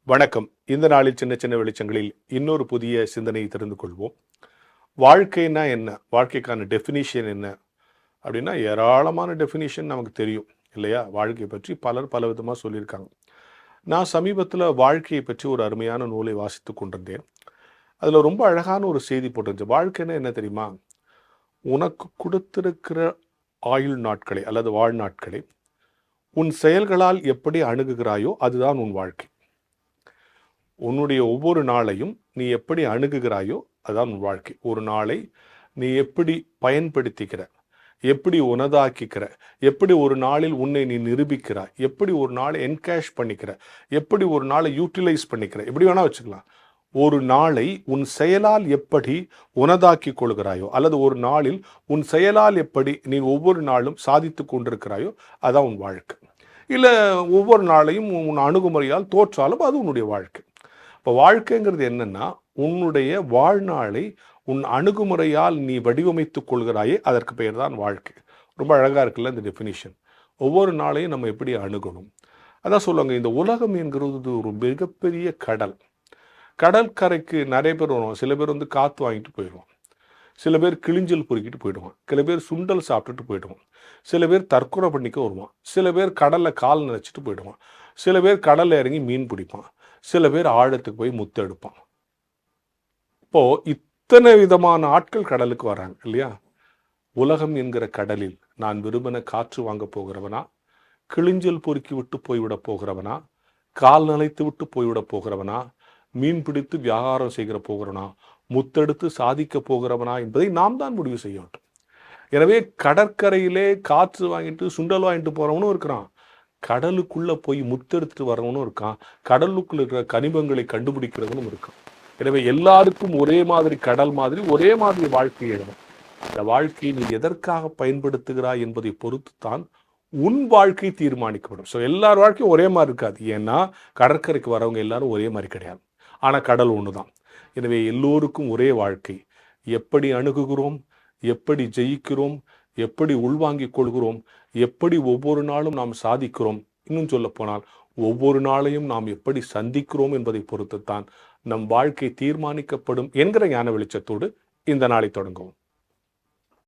வணக்கம். இந்த நாளில் சின்ன சின்ன வெளிச்சங்களில் இன்னொரு புதிய சிந்தனையை தெரிந்து கொள்வோம். வாழ்க்கைன்னா என்ன? வாழ்க்கைக்கான டெஃபினிஷன் என்ன? அப்படின்னா ஏராளமான டெஃபினிஷன் நமக்கு தெரியும் இல்லையா? வாழ்க்கையை பற்றி பலர் பல விதமாக சொல்லியிருக்காங்க. நான் சமீபத்தில் வாழ்க்கையை பற்றி ஒரு அருமையான நூலை வாசித்து கொண்டிருந்தேன். அதில் ரொம்ப அழகான ஒரு செய்தி போட்டிருந்துச்சு. வாழ்க்கைன்னா என்ன தெரியுமா? உனக்கு கொடுத்திருக்கிற ஆயுள் நாட்களை அல்லது வாழ்நாட்களை உன் செயல்களால் எப்படி அணுகுகிறாயோ அதுதான் உன் வாழ்க்கை. உன்னுடைய ஒவ்வொரு நாளையும் நீ எப்படி அணுகுகிறாயோ அதுதான் உன் வாழ்க்கை. ஒரு நாளை நீ எப்படி பயன்படுத்திக்கிற, எப்படி உனதாக்கிக்கிற, எப்படி ஒரு நாளில் உன்னை நீ நிரூபிக்கிறாய், எப்படி ஒரு நாளை என்கேஷ் பண்ணிக்கிற, எப்படி ஒரு நாளை யூட்டிலைஸ் பண்ணிக்கிற, எப்படி வேணா வச்சுக்கலாம். ஒரு நாளை உன் செயலால் எப்படி உனதாக்கி கொள்கிறாயோ அல்லது ஒரு நாளில் உன் செயலால் எப்படி நீ ஒவ்வொரு நாளும் சாதித்து கொண்டிருக்கிறாயோ அதான் உன் வாழ்க்கை. இல்லை ஒவ்வொரு நாளையும் உன் அணுகுமுறையால் தோற்றாலும் அது உன்னுடைய வாழ்க்கை. இப்போ வாழ்க்கைங்கிறது என்னன்னா, உன்னுடைய வாழ்நாளை உன் அணுகுமுறையால் நீ வடிவமைத்துக் கொள்கிறாயே அதற்கு பெயர் தான் வாழ்க்கை. ரொம்ப அழகாக இருக்குல்ல இந்த டெஃபினிஷன். ஒவ்வொரு நாளையும் நம்ம எப்படி அணுகணும், அதான் சொல்லுவாங்க. இந்த உலகம் என்கிறது ஒரு மிகப்பெரிய கடல். கடற்கரைக்கு நிறைய பேர் வருவாங்க. சில பேர் காற்று வாங்கிட்டு போயிடுவான், சில பேர் கிளிஞ்சல் பொறுக்கிட்டு போயிடுவான், சில பேர் சுண்டல் சாப்பிட்டுட்டு போயிடுவான், சில பேர் தற்கொலை பண்ணிக்க வருவான், சில பேர் கடலில் கால் நினைச்சிட்டு போயிடுவான், சில பேர் கடலில் இறங்கி மீன் பிடிப்பான், சில பேர் ஆழத்துக்கு போய் முத்து எடுப்பான். இப்போ இத்தனை விதமான ஆட்கள் கடலுக்கு வராங்க இல்லையா? உலகம் என்கிற கடலில் நான் விரும்பின காற்று வாங்க போகிறவனா, கிளிஞ்சல் பொறுக்கி விட்டு போய்விட போகிறவனா, கால் நிலைத்து விட்டு போய்விட போகிறவனா, மீன் பிடித்து வியாபாரம் செய்கிற போகிறவனா, முத்தெடுத்து சாதிக்க போகிறவனா என்பதை நாம் தான் முடிவு செய்ய வேண்டும். எனவே கடற்கரையிலே காற்று வாங்கிட்டு சுண்டல் வாங்கிட்டு போறவனும் இருக்கிறான், கடலுக்குள்ள போய் முத்தெடுத்துட்டு வரவனும் இருக்கான், கடலுக்குள்ள இருக்கிற கனிமங்களை கண்டுபிடிக்கிறவனும் இருக்கான். எனவே எல்லாருக்கும் ஒரே மாதிரி கடல் மாதிரி ஒரே மாதிரி வாழ்க்கை எழுதும். இந்த வாழ்க்கையை நீ எதற்காக பயன்படுத்துகிறாய் என்பதை பொறுத்து தான் உன் வாழ்க்கை தீர்மானிக்கப்படும். ஸோ எல்லார் வாழ்க்கையும் ஒரே மாதிரி இருக்காது. ஏன்னா கடற்கரைக்கு வரவங்க எல்லாரும் ஒரே மாதிரி கிடையாது. ஆனால் கடல் ஒன்று தான். எனவே எல்லோருக்கும் ஒரே வாழ்க்கை. எப்படி அணுகுகிறோம், எப்படி ஜெயிக்கிறோம், எப்படி உள்வாங்கிக் கொள்கிறோம், எப்படி ஒவ்வொரு நாளும் நாம் சாதிக்கிறோம், இன்னும் சொல்ல போனால் ஒவ்வொரு நாளையும் நாம் எப்படி சந்திக்கிறோம் என்பதை பொறுத்துத்தான் நம் வாழ்க்கை தீர்மானிக்கப்படும் என்கிற ஞான வெளிச்சத்தோடு இந்த நாளை தொடங்குவோம்.